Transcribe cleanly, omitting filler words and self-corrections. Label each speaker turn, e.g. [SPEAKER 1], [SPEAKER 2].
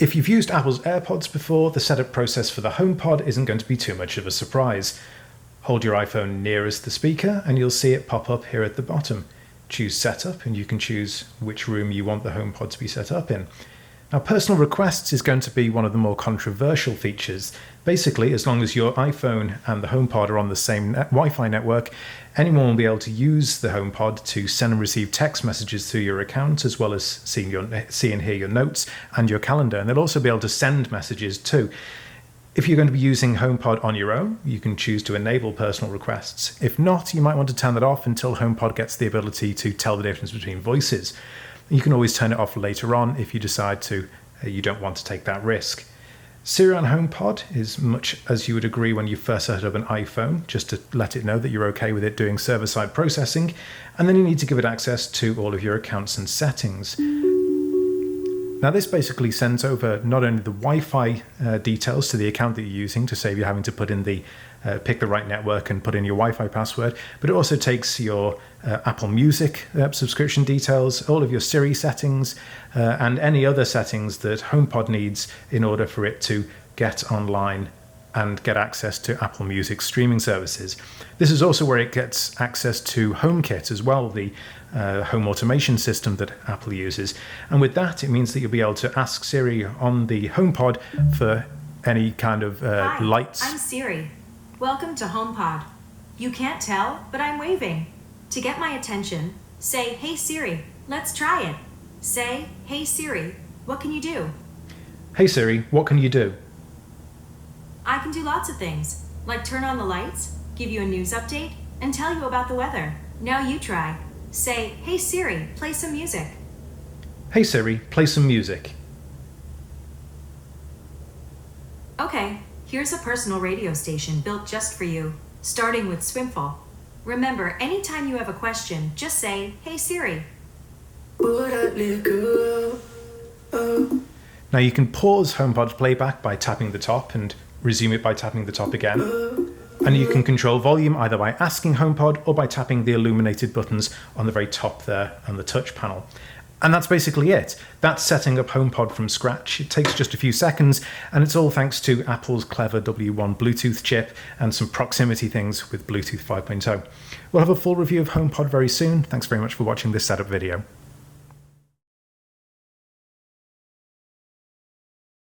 [SPEAKER 1] If you've used Apple's AirPods before, the setup process for the HomePod isn't going to be too much of a surprise. Hold your iPhone nearest the speaker and you'll see it pop up here at the bottom. Choose Setup and you can choose which room you want the HomePod to be set up in. Now, personal requests is going to be one of the more controversial features. Basically, as long as your iPhone and the HomePod are on the same Wi-Fi network, anyone will be able to use the HomePod to send and receive text messages through your account, as well as see and hear your notes and your calendar. And they'll also be able to send messages too. If you're going to be using HomePod on your own, you can choose to enable personal requests. If not, you might want to turn that off until HomePod gets the ability to tell the difference between voices. You can always turn it off later on if you decide you don't want to take that risk. Siri on HomePod is much as you would agree when you first set up an iPhone, just to let it know that you're okay with it doing server-side processing, and then you need to give it access to all of your accounts and settings. Now, this basically sends over not only the Wi-Fi details to the account that you're using to save you having to put in pick the right network and put in your Wi-Fi password, but it also takes your Apple Music subscription details, all of your Siri settings, and any other settings that HomePod needs in order for it to get online and get access to Apple Music streaming services. This is also where it gets access to HomeKit as well, the home automation system that Apple uses. And with that, it means that you'll be able to ask Siri on the HomePod for any kind of
[SPEAKER 2] Hi,
[SPEAKER 1] lights.
[SPEAKER 2] I'm Siri. Welcome to HomePod. You can't tell, but I'm waving. To get my attention, say, "Hey Siri, let's try it." Say, "Hey Siri, what can you do?"
[SPEAKER 1] Hey Siri, what can you do?
[SPEAKER 2] I can do lots of things, like turn on the lights, give you a news update, and tell you about the weather. Now you try. Say, "Hey Siri, play some music."
[SPEAKER 1] Hey Siri, play some music.
[SPEAKER 2] Okay, here's a personal radio station built just for you, starting with Swimfall. Remember, anytime you have a question, just say, "Hey Siri."
[SPEAKER 1] Now you can pause HomePod's playback by tapping the top and resume it by tapping the top again. And you can control volume either by asking HomePod or by tapping the illuminated buttons on the very top there on the touch panel. And that's basically it. That's setting up HomePod from scratch. It takes just a few seconds, and it's all thanks to Apple's clever W1 Bluetooth chip and some proximity things with Bluetooth 5.0. We'll have a full review of HomePod very soon. Thanks very much for watching this setup video.